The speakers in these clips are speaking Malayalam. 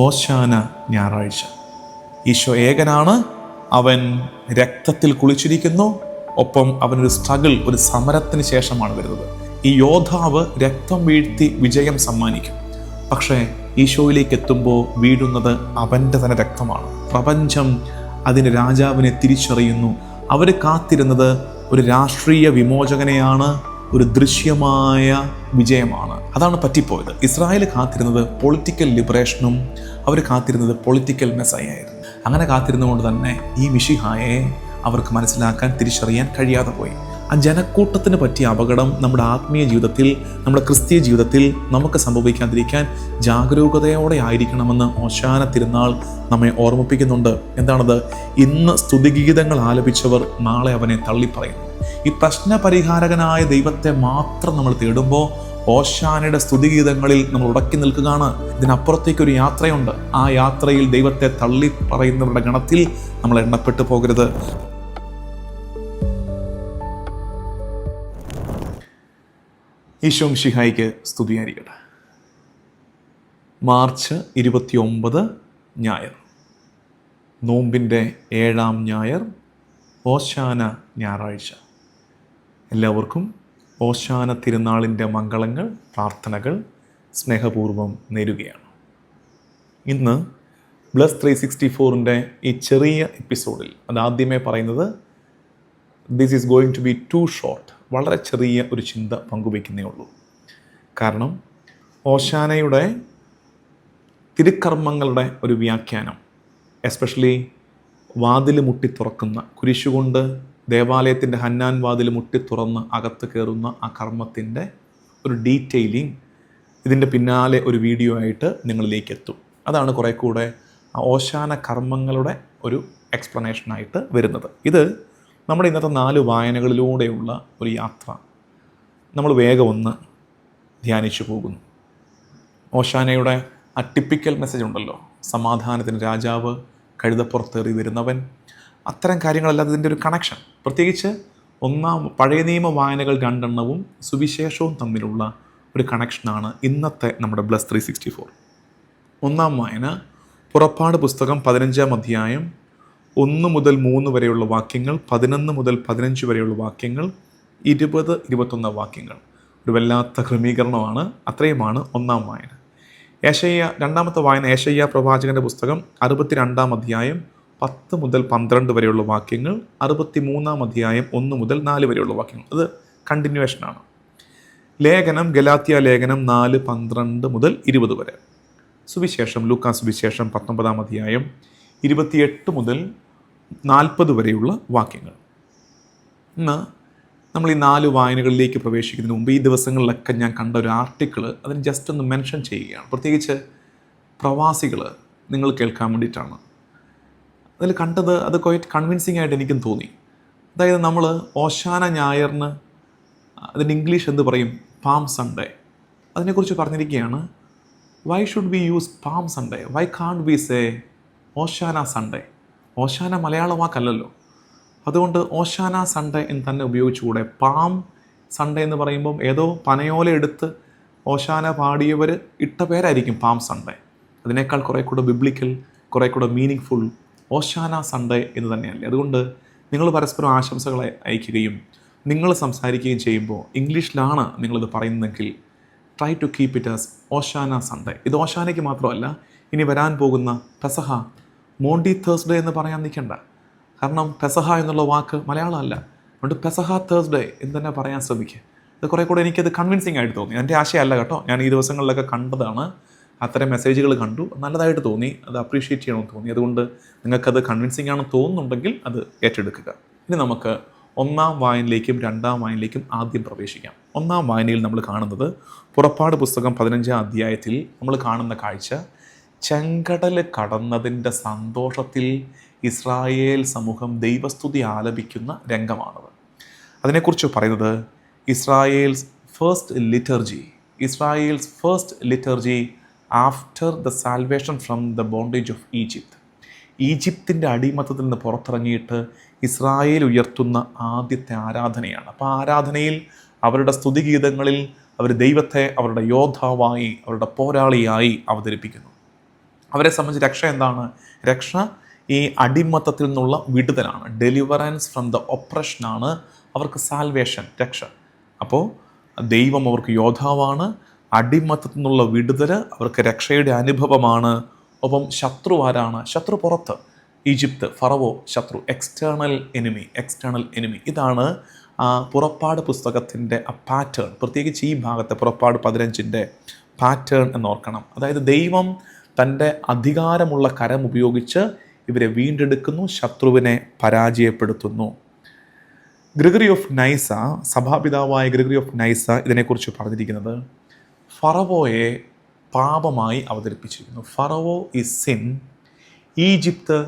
ഓശാന ഞായറാഴ്ച. ഈശോ ഏകനാണ്, അവൻ രക്തത്തിൽ കുളിച്ചിരിക്കുന്നു. ഒപ്പം അവനൊരു സ്ട്രഗിൾ, ഒരു സമരത്തിന് ശേഷമാണ് വരുന്നത്. ഈ യോദ്ധാവ് രക്തം വീഴ്ത്തി വിജയം സമ്മാനിക്കും. പക്ഷേ ഈശോയിലേക്ക് എത്തുമ്പോൾ വീഴുന്നത് അവൻ്റെ തന്നെ രക്തമാണ്. പ്രപഞ്ചം അതിന് രാജാവിനെ തിരിച്ചറിയുന്നു. അവർ കാത്തിരുന്നത് ഒരു രാഷ്ട്രീയ വിമോചകനെയാണ്, ഒരു ദൃശ്യമായ വിജയമാണ്. അതാണ് പറ്റിപ്പോയത്. ഇസ്രായേൽ കാത്തിരുന്നത് പൊളിറ്റിക്കൽ ലിബറേഷനും അവർ കാത്തിരുന്നത് പൊളിറ്റിക്കൽ മെസ്സയായിരുന്നു. അങ്ങനെ കാത്തിരുന്നുകൊണ്ട് തന്നെ ഈ മിശിഹായെ അവർക്ക് മനസ്സിലാക്കാൻ, തിരിച്ചറിയാൻ കഴിയാതെ പോയി. ആ ജനക്കൂട്ടത്തിന് പറ്റിയ അപകടം നമ്മുടെ ആത്മീയ ജീവിതത്തിൽ, നമ്മുടെ ക്രിസ്തീയ ജീവിതത്തിൽ നമുക്ക് സംഭവിക്കാതിരിക്കാൻ ജാഗരൂകതയോടെ ആയിരിക്കണമെന്ന് ഓശാന തിരുനാൾ നമ്മെ ഓർമ്മിപ്പിക്കുന്നുണ്ട്. എന്താണത്? ഇന്ന് സ്തുതിഗീതങ്ങൾ ആലപിച്ചവർ നാളെ അവനെ തള്ളിപ്പറയുന്നു. ഈ പ്രശ്നപരിഹാരകനായ ദൈവത്തെ മാത്രം നമ്മൾ തേടുമ്പോൾ ഓശാനയുടെ സ്തുതിഗീതങ്ങളിൽ നമ്മൾ ഉടക്കി നിൽക്കുകയാണ്. ഇതിനപ്പുറത്തേക്കൊരു യാത്രയുണ്ട്. ആ യാത്രയിൽ ദൈവത്തെ തള്ളി പറയുന്നവരുടെ ഗണത്തിൽ നമ്മൾ എണ്ണപ്പെട്ടു പോകരുത്. ഈശോ മിശിഹായ്ക്ക് സ്തുതിയായിരിക്കട്ടെ. മാർച്ച് 29 ഞായർ, നോമ്പിൻ്റെ 7-ാം ഞായർ, ഓശാന ഞായറാഴ്ച. എല്ലാവർക്കും ഓശാന തിരുനാളിൻ്റെ മംഗളങ്ങൾ, പ്രാർത്ഥനകൾ സ്നേഹപൂർവ്വം നേരുകയാണ്. ഇന്ന് ബ്ലസ് 364ൻ്റെ ഈ ചെറിയ എപ്പിസോഡിൽ അതാദ്യമേ പറയുന്നത്, this is going to be too short. വളരെ ചെറിയ ഒരു ചിന്ത പങ്കുവയ്ക്കുന്നേ ഉള്ളൂ. കാരണം ഓശാനയുടെ തിരുക്കർമ്മങ്ങളുടെ ഒരു വ്യാഖ്യാനം, എസ്പെഷ്യലി വാതിൽ മുട്ടി തുറക്കുന്ന, കുരിശുകൊണ്ട് ദേവാലയത്തിൻ്റെ ഹന്നാൻ വാതിൽ മുട്ടി തുറന്ന് അകത്ത് കയറുന്ന ആ കർമ്മത്തിൻ്റെ ഒരു ഡീറ്റെയിലിംഗ് ഇതിൻ്റെ പിന്നാലെ ഒരു വീഡിയോ ആയിട്ട് നിങ്ങളിലേക്ക് എത്തും. അതാണ് കുറേ കൂടെ ആ ഓശാന കർമ്മങ്ങളുടെ ഒരു എക്സ്പ്ലനേഷനായിട്ട് വരുന്നത്. ഇത് നമ്മുടെ ഇന്നത്തെ 4 വായനകളിലൂടെയുള്ള ഒരു യാത്ര. നമ്മൾ വേഗം ഒന്ന് ധ്യാനിച്ചു പോകുന്നു. ഓശാനയുടെ ആ ടിപ്പിക്കൽ മെസ്സേജ് ഉണ്ടല്ലോ, സമാധാനത്തിന് രാജാവ്, കഴുതപ്പുറത്തേറി വരുന്നവൻ, അത്തരം കാര്യങ്ങളല്ലാതെ ഇതിൻ്റെ ഒരു കണക്ഷൻ, പ്രത്യേകിച്ച് പഴയ നിയമ വായനകൾ 2 സുവിശേഷവും തമ്മിലുള്ള ഒരു കണക്ഷനാണ് ഇന്നത്തെ നമ്മുടെ ബ്ലസ് 364. 1-ാം വായന പുറപ്പാട് പുസ്തകം 15-ാം അധ്യായം 1 മുതൽ 3 വരെയുള്ള വാക്യങ്ങൾ, 11 മുതൽ 15 വരെയുള്ള വാക്യങ്ങൾ, 20, 21 വാക്യങ്ങൾ. ഒരു വല്ലാത്ത ക്രമീകരണമാണ്. അത്രയുമാണ് 1-ാം വായന. 2-ാമത്തെ വായന ഏശയ്യാ പ്രവാചകൻ്റെ പുസ്തകം 62-ാം അധ്യായം 10 മുതൽ 12 വരെയുള്ള വാക്യങ്ങൾ, 63-ാം അധ്യായം 1 മുതൽ 4 വരെയുള്ള വാക്യങ്ങൾ. അത് കണ്ടിന്യൂവേഷനാണ്. ലേഖനം ഗലാത്യ ലേഖനം 4:12 മുതൽ 20 വരെ. സുവിശേഷം ലൂക്കാ സുവിശേഷം 19-ാം അധ്യായം 28 മുതൽ 40 വരെയുള്ള വാക്യങ്ങൾ. ഇന്ന് നമ്മൾ ഈ 4 വായനകളിലേക്ക് പ്രവേശിക്കുന്നതിന് മുമ്പ് ഈ ദിവസങ്ങളിലൊക്കെ ഞാൻ കണ്ട ഒരു ആർട്ടിക്കിൾ, അതിന് ജസ്റ്റ് ഒന്ന് മെൻഷൻ ചെയ്യുകയാണ്. പ്രത്യേകിച്ച് പ്രവാസികൾ നിങ്ങൾ കേൾക്കാൻ വേണ്ടിയിട്ടാണ്. അതിൽ കണ്ടത് അത് ക്വൈറ്റ് കൺവിൻസിങ് ആയിട്ട് എനിക്കും തോന്നി. അതായത് നമ്മൾ ഓശാന ഞായറിന് അതിൻ്റെ ഇംഗ്ലീഷ് എന്ത് പറയും? Palm Sunday. അതിനെക്കുറിച്ച് പറഞ്ഞിരിക്കുകയാണ്. Why should we use palm Sunday? Why can't we say Oshana Sunday? Oshana മലയാള വാക്കല്ലല്ലോ. അതുകൊണ്ട് ഓശാന സൺഡേ എന്ന് തന്നെ ഉപയോഗിച്ചുകൂടെ? പാം സൺഡേ എന്ന് പറയുമ്പം ഏതോ പനയോല എടുത്ത് ഓശാന പാടിയവർ ഇട്ട പേരായിരിക്കും പാം സൺഡേ. അതിനേക്കാൾ കുറേ കൂടെ ബിബ്ലിക്കൽ, കുറേ കൂടെ മീനിങ് ഫുൾ ഓശാന സൺഡേ എന്ന് തന്നെയല്ലേ? അതുകൊണ്ട് നിങ്ങൾ പരസ്പരം ആശംസകളെ അയക്കുകയും നിങ്ങൾ സംസാരിക്കുകയും ചെയ്യുമ്പോൾ ഇംഗ്ലീഷിലാണ് നിങ്ങളിത് പറയുന്നതെങ്കിൽ try to keep it as Hosanna Sunday. ഇത് ഓശാനയ്ക്ക് മാത്രമല്ല, ഇനി വരാൻ പോകുന്ന പെസഹ, മോണ്ടി തേഴ്സ്ഡേ എന്ന് പറയാൻ നിൽക്കണ്ട. കാരണം പെസഹ എന്നുള്ള വാക്ക് മലയാളമല്ല. അതുകൊണ്ട് പെസഹ തേഴ്സ്ഡേ എന്ന് തന്നെ പറയാൻ ശ്രമിക്കുക. അത് കുറേ കൂടെ എനിക്കത് കൺവിൻസിങ് ആയിട്ട് തോന്നി. എൻ്റെ ആശയമല്ല കേട്ടോ, ഞാൻ ഈ ദിവസങ്ങളിലൊക്കെ കണ്ടതാണ്. അത്തരം മെസ്സേജുകൾ കണ്ടു, നല്ലതായിട്ട് തോന്നി, അത് അപ്രീഷിയേറ്റ് ചെയ്യണമെന്ന് തോന്നി. അതുകൊണ്ട് നിങ്ങൾക്കത് കൺവിൻസിങ് ആണെന്ന് തോന്നുന്നുണ്ടെങ്കിൽ അത് ഏറ്റെടുക്കുക. ഇനി നമുക്ക് 1-ാം വായനയിലേക്കും 2-ാം വായനയിലേക്കും ആദ്യം പ്രവേശിക്കാം. 1-ാം വായനയിൽ നമ്മൾ കാണുന്നത് പുറപ്പാട് പുസ്തകം 15-ാം അധ്യായത്തിൽ നമ്മൾ കാണുന്ന കാഴ്ച, ചെങ്കടൽ കടന്നതിൻ്റെ സന്തോഷത്തിൽ ഇസ്രായേൽ സമൂഹം ദൈവസ്തുതി ആലപിക്കുന്ന രംഗമാണത്. അതിനെക്കുറിച്ച് പറയുന്നത് Israel's first liturgy after the salvation from the bondage of Egypt. ഈജിപ്തിൻ്റെ അടിമത്തത്തിൽ നിന്ന് പുറത്തിറങ്ങിയിട്ട് ഇസ്രായേൽ ഉയർത്തുന്ന ആദ്യത്തെ ആരാധനയാണ്. അപ്പോൾ ആ ആരാധനയിൽ അവരുടെ സ്തുതിഗീതങ്ങളിൽ അവർ ദൈവത്തെ അവരുടെ യോദ്ധാവായി, അവരുടെ പോരാളിയായി അവതരിപ്പിക്കുന്നു. അവരെ സംബന്ധിച്ച് രക്ഷ എന്താണ്? രക്ഷ ഈ അടിമത്തത്തിൽ നിന്നുള്ള വിടുതലാണ്. ഡെലിവറൻസ് ഫ്രം ദ ഒപ്രഷനാണ് അവർക്ക് സാൽവേഷൻ, രക്ഷ. അപ്പോൾ ദൈവം അവർക്ക് യോദ്ധാവാണ്. അടിമത്തത്തിൽ നിന്നുള്ള വിടുതൽ അവർക്ക് രക്ഷയുടെ അനുഭവമാണ്. ഒപ്പം ശത്രു ആരാണ്? ശത്രു പുറത്ത്, ഈജിപ്ത്, ഫറവോ ശത്രു, എക്സ്റ്റേണൽ എനിമി. ഇതാണ് പുറപ്പാട് പുസ്തകത്തിൻ്റെ ആ പാറ്റേൺ, പ്രത്യേകിച്ച് ഈ ഭാഗത്തെ പുറപ്പാട് 15 പാറ്റേൺ എന്നോർക്കണം. അതായത് ദൈവം തൻ്റെ അധികാരമുള്ള കരം ഉപയോഗിച്ച് ഇവരെ വീണ്ടെടുക്കുന്നു, ശത്രുവിനെ പരാജയപ്പെടുത്തുന്നു. ഗ്രിഗറി ഓഫ് നൈസ, സഭാപിതാവായ ഗ്രിഗറി ഓഫ് നൈസ ഇതിനെക്കുറിച്ച് പറഞ്ഞിരിക്കുന്നത് ഫറവോയെ പാപമായി അവതരിപ്പിച്ചിരിക്കുന്നു. ഫറവോ ഇസ് സിൻ, ഈജിപ്ത്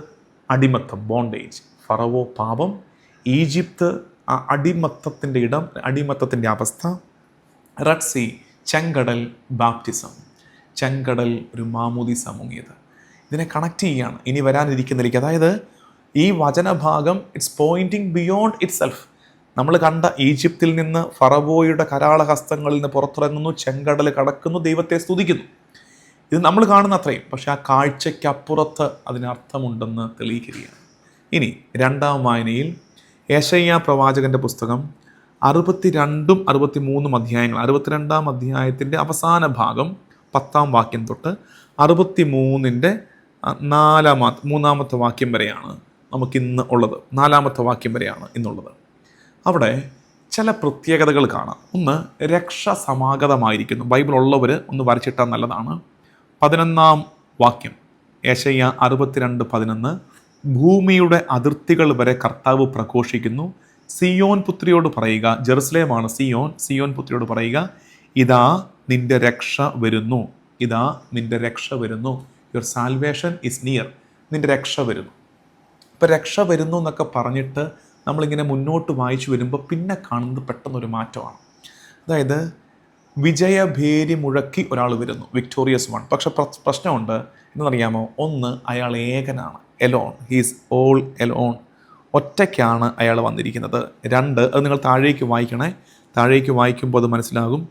അടിമത്തം, ബോണ്ടേജ്. ഫറവോ പാപം, ഈജിപ്ത് അടിമത്തത്തിൻ്റെ ഇടം, അടിമത്തത്തിൻ്റെ അവസ്ഥ. റെഡ് സീ, ചെങ്കടൽ, ബാപ്റ്റിസം. ചെങ്കടൽ ഒരു മാമോദീസ മുങ്ങിയത്. ഇതിനെ കണക്ട് ചെയ്യുകയാണ് ഇനി വരാനിരിക്കുന്നിലേക്ക്. അതായത് ഈ വചനഭാഗം it's pointing beyond itself. നമ്മൾ കണ്ട ഈജിപ്തിൽ നിന്ന് ഫറവോയുടെ കരാളഹസ്തങ്ങളിൽ നിന്ന് പുറത്തിറങ്ങുന്നു, ചെങ്കടൽ കടക്കുന്നു, ദൈവത്തെ സ്തുതിക്കുന്നു. ഇത് നമ്മൾ കാണുന്ന അത്രയും, പക്ഷെ ആ കാഴ്ചയ്ക്കപ്പുറത്ത് അതിനർത്ഥമുണ്ടെന്ന് തെളിയിക്കുകയാണ്. ഇനി രണ്ടാം വായനയിൽ യെശയ്യാ പ്രവാചകൻ്റെ പുസ്തകം 62 63 അധ്യായങ്ങൾ. 62-ാം അധ്യായത്തിൻ്റെ അവസാന ഭാഗം 10-ാം വാക്യം തൊട്ട് 63-ന്റെ 3-ാമത്തെ വാക്യം വരെയാണ് നമുക്കിന്ന് ഉള്ളത്. 4-ാമത്തെ വാക്യം വരെയാണ് ഇന്നുള്ളത്. അവിടെ ചില പ്രത്യേകതകൾ കാണാം. ഒന്ന്, രക്ഷ സമാഗതമായിരിക്കുന്നു. ബൈബിൾ ഉള്ളവർ ഒന്ന് വരച്ചിട്ടാൽ നല്ലതാണ്. 11-ാം വാക്യം, യെശയ്യാ 62:11, ഭൂമിയുടെ അതിർത്തികൾ വരെ കർത്താവ് പ്രഘോഷിക്കുന്നു. സിയോൻ പുത്രിയോട് പറയുക, ജെറുസലേമാണ് സിയോൻ, സിയോൻ പുത്രിയോട് പറയുക, ഇതാ നിന്റെ രക്ഷ വരുന്നു, ഇതാ നിന്റെ രക്ഷ വരുന്നു. Your salvation is near. നിന്റെ രക്ഷ വരുന്നു. ഇപ്പം രക്ഷ വരുന്നു എന്നൊക്കെ പറഞ്ഞിട്ട് നമ്മളിങ്ങനെ മുന്നോട്ട് വായിച്ചു വരുമ്പോൾ പിന്നെ കാണുന്നത് പെട്ടെന്നൊരു മാറ്റമാണ്. അതായത് വിജയഭേരി മുഴക്കി ഒരാൾ വരുന്നു, വിക്ടോറിയസ് വൺ. പക്ഷെ പ്രശ്നമുണ്ട് എന്നറിയാമോ? ഒന്ന്, അയാൾ ഏകനാണ്, എലോൺ. He's all Elon. ഒറ്റയ്ക്കാണ് അയാൾ വന്നിരിക്കുന്നത്. 2, അത് നിങ്ങൾ താഴേക്ക് വായിക്കണേ. താഴേക്ക് വായിക്കുമ്പോൾ അത് മനസ്സിലാകും.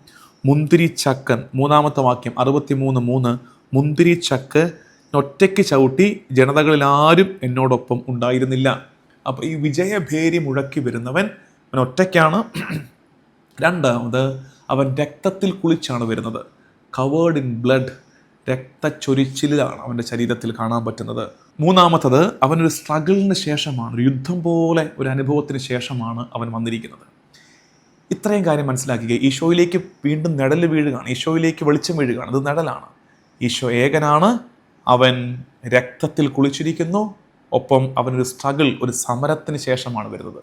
മുന്തിരിച്ചക്കൻ, 3-ാമത്തെ വാക്യം 63:3, മുന്തിരിച്ചക്ക് ഒറ്റയ്ക്ക് ചവിട്ടി, ജനതകളിൽ ആരും എന്നോടൊപ്പം ഉണ്ടായിരുന്നില്ല. അപ്പോൾ ഈ വിജയഭേരി മുഴക്കി വരുന്നവൻ അവൻ ഒറ്റയ്ക്കാണ്. 2, അവൻ രക്തത്തിൽ കുളിച്ചാണ് വരുന്നത്. കവേർഡ് ഇൻ ബ്ലഡ്, രക്തച്ചൊരിച്ചിലാണ് അവൻ്റെ ശരീരത്തിൽ കാണാൻ പറ്റുന്നത്. 3, അവനൊരു സ്ട്രഗിളിന് ശേഷമാണ്, ഒരു യുദ്ധം പോലെ ഒരു അനുഭവത്തിന് ശേഷമാണ് അവൻ വന്നിരിക്കുന്നത്. ഇത്രയും കാര്യം മനസ്സിലാക്കുക. ഈശോയിലേക്ക് വീണ്ടും നിഴൽ വീഴുകയാണ്, ഈശോയിലേക്ക് വെളിച്ചം വീഴുകയാണ്. ഇത് നിഴലാണ്. ഈശോ ഏകനാണ്, അവൻ രക്തത്തിൽ കുളിച്ചിരിക്കുന്നു, ഒപ്പം അവനൊരു സ്ട്രഗിൾ, ഒരു സമരത്തിന് ശേഷമാണ് വരുന്നത്.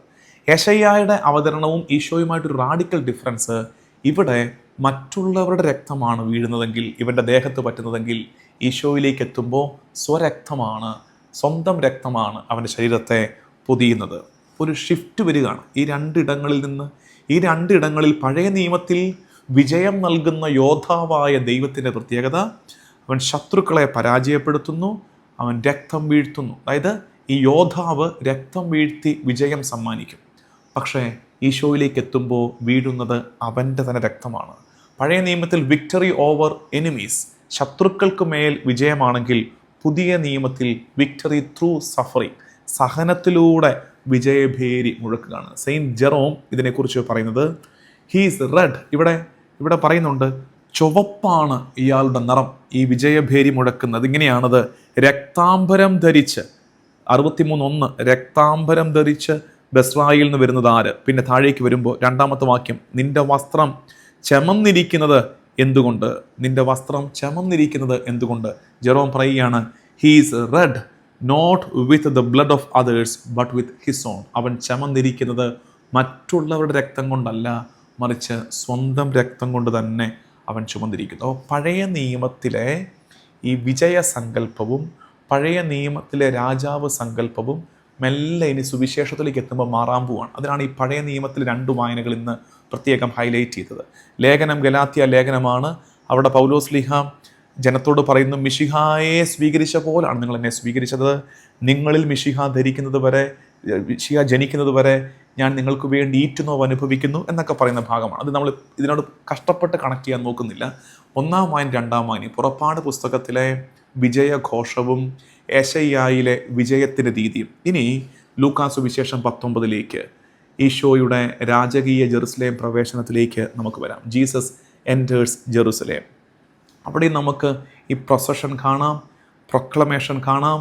യെശയ്യായുടെ അവതരണവും ഈശോയുമായിട്ടൊരു റാഡിക്കൽ ഡിഫറൻസ്. ഇവിടെ മറ്റുള്ളവരുടെ രക്തമാണ് വീഴുന്നതെങ്കിൽ, ഇവൻ്റെ ദേഹത്ത് പറ്റുന്നതെങ്കിൽ, ഈശോയിലേക്ക് എത്തുമ്പോൾ സ്വരക്തമാണ്, സ്വന്തം രക്തമാണ് അവൻ്റെ ശരീരത്തെ പൊതിയുന്നത്. ഒരു ഷിഫ്റ്റ് വരികയാണ് ഈ 2 ഇടങ്ങളിൽ നിന്ന്. ഈ 2 ഇടങ്ങളിൽ പഴയ നിയമത്തിൽ വിജയം നൽകുന്ന യോദ്ധാവായ ദൈവത്തിൻ്റെ പ്രത്യേകത, അവൻ ശത്രുക്കളെ പരാജയപ്പെടുത്തുന്നു, അവൻ രക്തം വീഴ്ത്തുന്നു. അതായത് ഈ യോദ്ധാവ് രക്തം വീഴ്ത്തി വിജയം സമ്മാനിക്കും. പക്ഷേ ഈശോയിലേക്ക് എത്തുമ്പോൾ വീഴുന്നത് അവൻ്റെ തന്നെ രക്തമാണ്. പഴയ നിയമത്തിൽ വിക്ടറി ഓവർ എനിമീസ്, ശത്രുക്കൾക്ക് മേൽ വിജയമാണെങ്കിൽ, പുതിയ നിയമത്തിൽ വിക്ടറി ത്രൂ സഫറിങ്, സഹനത്തിലൂടെ വിജയഭേരി മുഴക്കുകയാണ്. സെയിൻറ്റ് ജെറോം ഇതിനെക്കുറിച്ച് പറയുന്നത്, ഹീസ് റെഡ്. ഇവിടെ പറയുന്നുണ്ട്, ചുവപ്പാണ് ഇയാളുടെ നിറം. ഈ വിജയഭേരി മുഴക്കുന്നത് ഇങ്ങനെയാണത്, രക്താംബരം ധരിച്ച്. 63:1, രക്താംബരം ധരിച്ച് ബെസ്രായിൽ നിന്ന് വരുന്നത് ആര്? പിന്നെ താഴേക്ക് വരുമ്പോൾ 2-ാമത്തെ വാക്യം, നിന്റെ വസ്ത്രം ചമന്നിരിക്കുന്നത് എന്തുകൊണ്ട്? നിന്റെ വസ്ത്രം ചമന്നിരിക്കുന്നത് എന്തുകൊണ്ട്? ജെറോം പറയുകയാണ്, he's red not with the blood of others but with his own. അവൻ ചമന്നിരിക്കുന്നത് മറ്റുള്ളവരുടെ രക്തം കൊണ്ടല്ല, മറിച്ച് സ്വന്തം രക്തം കൊണ്ട് തന്നെ അവൻ ചുമന്നിരിക്കുന്നു. അപ്പോൾ പഴയ നിയമത്തിലെ ഈ വിജയ സങ്കല്പവും പഴയ നിയമത്തിലെ രാജാവ് സങ്കല്പവും മെല്ലെ ഇനി സുവിശേഷത്തിലേക്ക് എത്തുമ്പോൾ മാറാൻ പോവാണ്. അതിനാണ് ഈ പഴയ നിയമത്തിൽ 2 വായനകൾ ഇന്ന് പ്രത്യേകം ഹൈലൈറ്റ് ചെയ്തത്. ലേഖനം ഗലാത്യ ലേഖനമാണ്. അവിടെ പൗലോസ് ലീഹ ജനത്തോട് പറയുന്നു, മിശിഹായെ സ്വീകരിച്ച പോലാണ് നിങ്ങൾ എന്നെ സ്വീകരിച്ചത്. നിങ്ങളിൽ മിശിഹ ധരിക്കുന്നത് വരെ, മിശിഹ ജനിക്കുന്നത് വരെ ഞാൻ നിങ്ങൾക്ക് വേണ്ടി ഈറ്റുനോവ് അനുഭവിക്കുന്നു എന്നൊക്കെ പറയുന്ന ഭാഗമാണ്. അത് നമ്മൾ ഇതിനോട് കഷ്ടപ്പെട്ട് കണക്ട് ചെയ്യാൻ നോക്കുന്നില്ല. 1-ാം വായന 2-ാം വായന പുറപ്പാട് പുസ്തകത്തിലെ വിജയഘോഷവും യെശയ്യായിലെ വിജയത്തിൻ്റെ രീതിയും. ഇനി ലൂക്കാസ് സുവിശേഷം 19 ഈശോയുടെ രാജകീയ ജെറുസലേം പ്രവേശനത്തിലേക്ക് നമുക്ക് വരാം. Jesus enters Jerusalem. അവിടെ നമുക്ക് ഈ പ്രൊസഷൻ കാണാം, പ്രൊക്ലമേഷൻ കാണാം,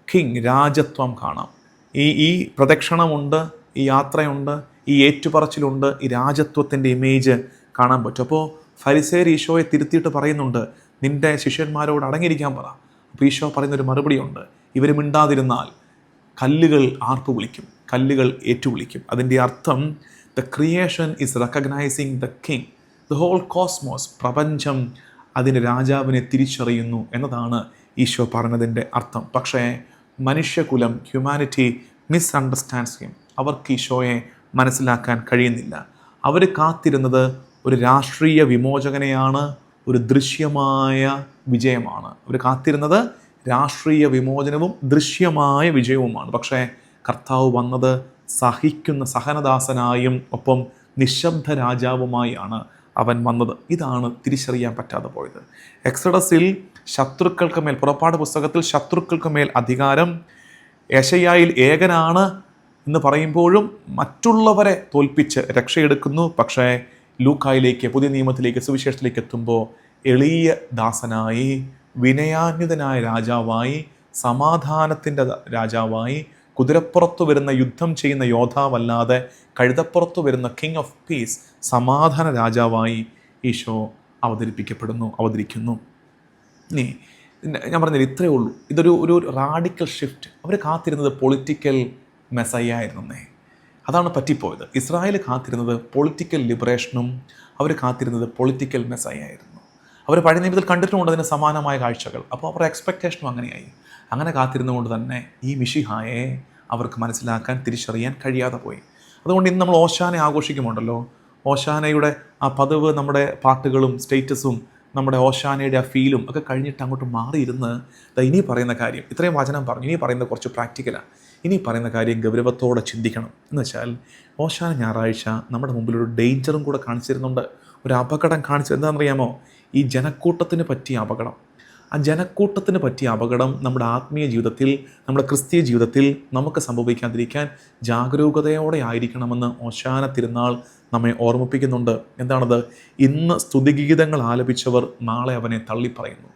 കിങ് രാജത്വം കാണാം. ഈ പ്രദക്ഷിണമുണ്ട്, ഈ യാത്രയുണ്ട്, ഈ ഏറ്റുപറച്ചിലുണ്ട്, ഈ രാജത്വത്തിൻ്റെ ഇമേജ് കാണാൻ പറ്റും. അപ്പോൾ ഫരിസേയർ ഈശോയെ തിരുത്തിയിട്ട് പറയുന്നുണ്ട്, നിൻ്റെ ശിഷ്യന്മാരോട് അടങ്ങിയിരിക്കാൻ പറ. അപ്പോൾ ഈശോ പറയുന്നൊരു മറുപടിയുണ്ട്, ഇവർ മിണ്ടാതിരുന്നാൽ കല്ലുകൾ ആർപ്പ് വിളിക്കും, കല്ലുകൾ ഏറ്റുവിളിക്കും. അതിൻ്റെ അർത്ഥം the creation is recognising the king, the whole cosmos, പ്രപഞ്ചം അതിൻ്റെ രാജാവിനെ തിരിച്ചറിയുന്നു എന്നതാണ് ഈശോ പറഞ്ഞതിൻ്റെ അർത്ഥം. പക്ഷേ മനുഷ്യകുലം, ഹ്യൂമാനിറ്റി മിസ്അണ്ടർസ്റ്റാൻഡ്സ് ഹിം. അവർക്ക് ഈശോയെ മനസ്സിലാക്കാൻ കഴിയുന്നില്ല. അവർ കാത്തിരുന്നത് ഒരു രാഷ്ട്രീയ വിമോചകനെയാണ്, ഒരു ദൃശ്യമായ വിജയമാണ്. അവർ കാത്തിരുന്നത് രാഷ്ട്രീയ വിമോചനവും ദൃശ്യമായ വിജയവുമാണ്. പക്ഷേ കർത്താവ് വന്നത് സഹിക്കുന്ന സഹനദാസനായും ഒപ്പം നിശബ്ദ രാജാവുമായാണ് അവൻ വന്നത്. ഇതാണ് തിരിച്ചറിയാൻ പറ്റാതെ പോയത്. എക്സഡസിൽ ശത്രുക്കൾക്ക് മേൽ, പുറപ്പാട് പുസ്തകത്തിൽ ശത്രുക്കൾക്ക് മേൽ അധികാരം, യെശയ്യായിൽ ഏകനാണ് എന്ന് പറയുമ്പോഴും മറ്റുള്ളവരെ തോൽപ്പിച്ച് രക്ഷയെടുക്കുന്നു. പക്ഷേ ലൂക്കായിലേക്ക്, പുതിയ നിയമത്തിലേക്ക്, സുവിശേഷത്തിലേക്ക് എത്തുമ്പോൾ എളിയ ദാസനായി, വിനയാന്വിതനായ രാജാവായി, സമാധാനത്തിൻ്റെ രാജാവായി, കുതിരപ്പുറത്ത് വരുന്ന യുദ്ധം ചെയ്യുന്ന യോദ്ധാവല്ലാതെ കഴുതപ്പുറത്ത് വരുന്ന കിങ് ഓഫ് പീസ്, സമാധാന രാജാവായി ഈശോ അവതരിക്കുന്നു. ഇനി ഞാൻ പറഞ്ഞില്ല, ഇത്രയേ ഉള്ളൂ. ഇതൊരു റാഡിക്കൽ ഷിഫ്റ്റ്. അവർ കാത്തിരുന്നത് പൊളിറ്റിക്കൽ മെസ്സയ്യ ആയിരുന്നേ. അതാണ് പറ്റിപ്പോയത്. ഇസ്രായേൽ കാത്തിരുന്നത് പൊളിറ്റിക്കൽ ലിബറേഷനും അവർ കാത്തിരുന്നത് പൊളിറ്റിക്കൽ മെസ്സയ്യ ആയിരുന്നു. അവർ പഴയ നിയമത്തിൽ കണ്ടിട്ടുമുണ്ട് അതിന് സമാനമായ കാഴ്ചകൾ. അപ്പോൾ അവരുടെ എക്സ്പെക്റ്റേഷനും അങ്ങനെയായി. അങ്ങനെ കാത്തിരുന്നുകൊണ്ട് തന്നെ ഈ മിശിഹായെ അവർക്ക് മനസ്സിലാക്കാൻ, തിരിച്ചറിയാൻ കഴിയാതെ പോയി. അതുകൊണ്ട് ഇന്ന് നമ്മൾ ഓശാന ആഘോഷിക്കുമുണ്ടല്ലോ, ഓശാനയുടെ ആ പതിവ് നമ്മുടെ പാട്ടുകളും സ്റ്റേറ്റസും നമ്മുടെ ഓശാനയുടെ ആ ഫീലും ഒക്കെ കഴിഞ്ഞിട്ട് അങ്ങോട്ട് മാറിയിരുന്ന് ഇനി പറയുന്ന കാര്യം, ഇത്രയും വചനം പറഞ്ഞു, ഇനി പറയുന്നത് കുറച്ച് പ്രാക്ടിക്കലാണ്, ഇനി പറയുന്ന കാര്യം ഗൗരവത്തോടെ ചിന്തിക്കണം. എന്ന് വെച്ചാൽ ഓശാന ഞായറാഴ്ച നമ്മുടെ മുമ്പിലൊരു ഡേഞ്ചറും കൂടെ കാണിച്ചിരുന്നുണ്ട്, ഒരു അപകടം കാണിച്ചത്. എന്താണെന്നറിയാമോ? ഈ ജനക്കൂട്ടത്തിന് പറ്റിയ അപകടം. ആ ജനക്കൂട്ടത്തിന് പറ്റിയ അപകടം നമ്മുടെ ആത്മീയ ജീവിതത്തിൽ, നമ്മുടെ ക്രിസ്തീയ ജീവിതത്തിൽ നമുക്ക് സംഭവിക്കാതിരിക്കാൻ ജാഗരൂകതയോടെ ആയിരിക്കണമെന്ന് ഓശാന തിരുനാൾ നമ്മെ ഓർമ്മിപ്പിക്കുന്നുണ്ട്. എന്താണത്? ഇന്ന് സ്തുതിഗീതങ്ങൾ ആലപിച്ചവർ നാളെ അവനെ തള്ളിപ്പറയുന്നു.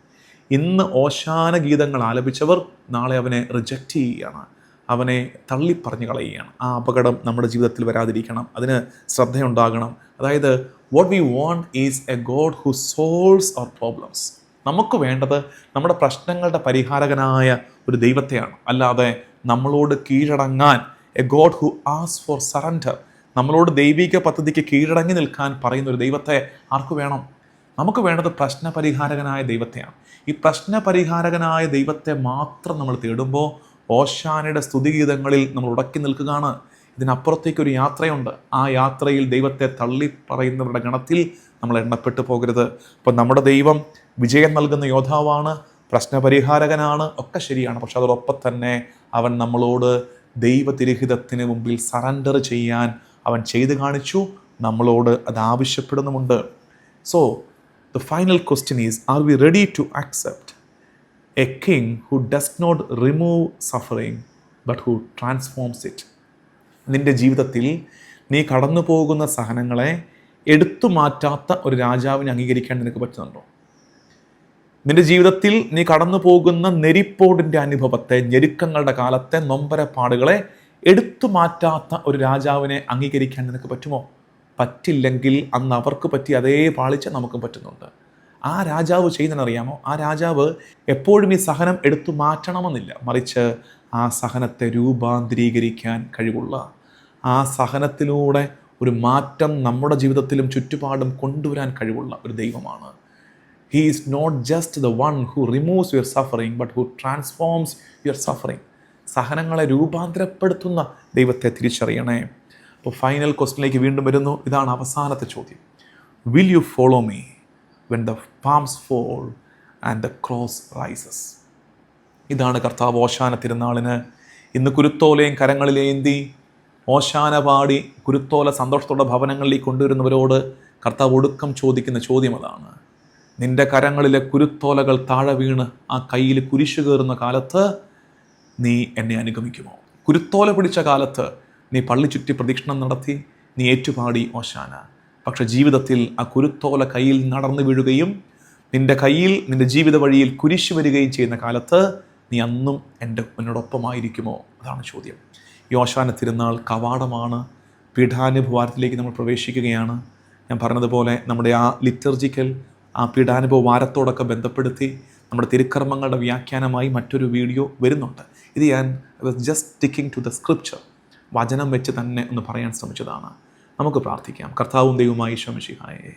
ഇന്ന് ഓശാന ഗീതങ്ങൾ ആലപിച്ചവർ നാളെ അവനെ റിജക്റ്റ് ചെയ്യുകയാണ്, അവനെ തള്ളിപ്പറഞ്ഞു കളയുകയാണ്. ആ അപകടം നമ്മുടെ ജീവിതത്തിൽ വരാതിരിക്കണം, അതിന് ശ്രദ്ധയുണ്ടാകണം. അതായത് what we want is a God who solves our problems. നമുക്ക് വേണ്ടത് നമ്മുടെ പ്രശ്നങ്ങളുടെ പരിഹാരകനായ ഒരു ദൈവത്തെയാണ്, അല്ലാതെ നമ്മളോട് കീഴടങ്ങാൻ, a God who asks for surrender, നമ്മളോട് ദൈവിക പദ്ധതിക്ക് കീഴടങ്ങി നിൽക്കാൻ പറയുന്ന ഒരു ദൈവത്തെ ആർക്ക് വേണം? നമുക്ക് വേണ്ടത് പ്രശ്നപരിഹാരകനായ ദൈവത്തെയാണ്. ഈ പ്രശ്നപരിഹാരകനായ ദൈവത്തെ മാത്രം നമ്മൾ തേടുമ്പോൾ ഓശാനയുടെ സ്തുതിഗീതങ്ങളിൽ നമ്മൾ ഉടക്കി നിൽക്കുകയാണ്. ഇതിനപ്പുറത്തേക്കൊരു യാത്രയുണ്ട്. ആ യാത്രയിൽ ദൈവത്തെ തള്ളിപ്പറയുന്നവരുടെ ഗണത്തിൽ നമ്മൾ എണ്ണപ്പെട്ടു പോകരുത്. അപ്പം നമ്മുടെ ദൈവം വിജയം നൽകുന്ന യോദ്ധാവാണ്, പ്രശ്നപരിഹാരകനാണ്, ഒക്കെ ശരിയാണ്. പക്ഷെ അതോടൊപ്പം തന്നെ അവൻ നമ്മളോട് ദൈവതിരഹിതത്തിന് മുമ്പിൽ സറണ്ടർ ചെയ്യാൻ അവൻ ചെയ്തു കാണിച്ചു, നമ്മളോട് അത് ആവശ്യപ്പെടുന്നുമുണ്ട്. So the final question is, are we ready to accept a king who does not remove suffering but who transforms it? നിൻ്റെ ജീവിതത്തിൽ നീ കടന്നു പോകുന്ന സഹനങ്ങളെ എടുത്തു മാറ്റാത്ത ഒരു രാജാവിനെ അംഗീകരിക്കാൻ നിനക്ക് പറ്റുന്നുണ്ടോ? നിൻ്റെ ജീവിതത്തിൽ നീ കടന്നു പോകുന്ന നെരിപ്പോടിൻ്റെ അനുഭവത്തെ, ഞെരുക്കങ്ങളുടെ കാലത്തെ നൊമ്പരപ്പാടുകളെ എടുത്തു മാറ്റാത്ത ഒരു രാജാവിനെ അംഗീകരിക്കാൻ നിനക്ക് പറ്റുമോ? പറ്റില്ലെങ്കിൽ അന്ന് അവർക്ക് പറ്റി അതേ പാളിച്ച നമുക്കും പറ്റുന്നുണ്ട്. ആ രാജാവ് ചെയ്യുന്നതിനറിയാമോ? ആ രാജാവ് എപ്പോഴും ഈ സഹനം എടുത്തു മാറ്റണമെന്നില്ല, മറിച്ച് ആ സഹനത്തെ രൂപാന്തരീകരിക്കാൻ കഴിവുള്ള, ആ സഹനത്തിലൂടെ ഒരു മാറ്റം നമ്മുടെ ജീവിതത്തിലും ചുറ്റുപാടും കൊണ്ടുവരാൻ കഴിവുള്ള ഒരു ദൈവമാണ്. He is not just the one who removes your suffering, but who transforms your suffering. സഹനങ്ങളെ രൂപാന്തരപ്പെടുത്തുന്ന ദൈവത്തെ തിരിച്ചറിയണേ. അപ്പോൾ ഫൈനൽ ക്വസ്റ്റ്യനിലേക്ക് വീണ്ടും വരുന്നു. ഇതാണ് അവസാനത്തെ ചോദ്യം. Will you follow me when the palms fall and the cross rises? ഇതാണ് കർത്താവ് ഓശാന തിരുനാളിന് ഇന്ന് കുരുത്തോലയും കരങ്ങളിലേന്തി ഓശാന പാടി കുരുത്തോല സന്തോഷത്തോടെ ഭവനങ്ങളിലേക്ക് കൊണ്ടുവരുന്നവരോട് കർത്താവ് ഒടുക്കം ചോദിക്കുന്ന ചോദ്യം അതാണ്. നിന്റെ കരങ്ങളിലെ കുരുത്തോലകൾ താഴെ വീണ് ആ കയ്യിൽ കുരിശു കയറുന്ന കാലത്ത് നീ എന്നെ അനുഗമിക്കുമോ? കുരുത്തോല പിടിച്ച കാലത്ത് നീ പള്ളി ചുറ്റി പ്രദക്ഷിണം നടത്തി, നീ ഏറ്റുപാടി ഓശാന. പക്ഷെ ജീവിതത്തിൽ ആ കുരുത്തോല കയ്യിൽ നടന്നു വീഴുകയും നിന്റെ കയ്യിൽ നിന്റെ ജീവിത വഴിയിൽ കുരിശ് വരികയും ചെയ്യുന്ന കാലത്ത് നീ അന്നും എന്നോടൊപ്പമായിരിക്കുമോ? അതാണ് ചോദ്യം. ഈ ഓശാന തിരുനാൾ കവാടമാണ്. പീഠാനുഭവാരത്തിലേക്ക് നമ്മൾ പ്രവേശിക്കുകയാണ്. ഞാൻ പറഞ്ഞതുപോലെ നമ്മുടെ ആ ലിറ്റർജിക്കൽ ആ പീഠാനുഭവ വാരത്തോടൊക്കെ ബന്ധപ്പെടുത്തി നമ്മുടെ തിരുക്കർമ്മങ്ങളുടെ വ്യാഖ്യാനമായി മറ്റൊരു വീഡിയോ വരുന്നുണ്ട്. ഇത് ഞാൻ just sticking to the scripture, വചനം വെച്ച് തന്നെ ഒന്ന് പറയാൻ ശ്രമിച്ചതാണ്. നമുക്ക് പ്രാർത്ഥിക്കാം. കർത്താവും ദൈവമായി ഈശോ മിശിഹായേ,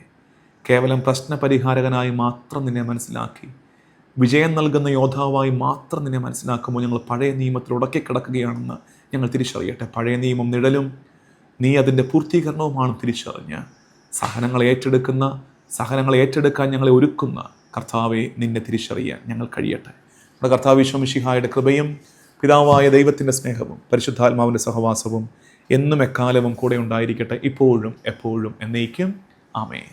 കേവലം പ്രശ്നപരിഹാരകനായി മാത്രം നിന്നെ മനസ്സിലാക്കി, വിജയം നൽകുന്ന യോദ്ധാവായി മാത്രം നിന്നെ മനസ്സിലാക്കുമ്പോൾ ഞങ്ങൾ പഴയ നിയമത്തിൽ ഉടക്കിക്കിടക്കുകയാണെന്ന് ഞങ്ങൾ തിരിച്ചറിയട്ടെ. പഴയ നിയമം നിഴലും നീ അതിൻ്റെ പൂർത്തീകരണവുമാണ് തിരിച്ചറിഞ്ഞ് സഹനങ്ങളെ ഏറ്റെടുക്കാൻ ഞങ്ങളെ ഒരുക്കുന്ന കർത്താവെ നിന്നെ തിരിച്ചറിയാൻ ഞങ്ങൾ കഴിയട്ടെ. നമ്മുടെ കർത്താവ് ഈശോ മിശിഹായുടെ കൃപയും പിതാവായ ദൈവത്തിൻ്റെ സ്നേഹവും പരിശുദ്ധാത്മാവിൻ്റെ സഹവാസവും എന്നും എക്കാലവും കൂടെ ഉണ്ടായിരിക്കട്ടെ, ഇപ്പോഴും എപ്പോഴും എന്നേക്കും. ആമേൻ.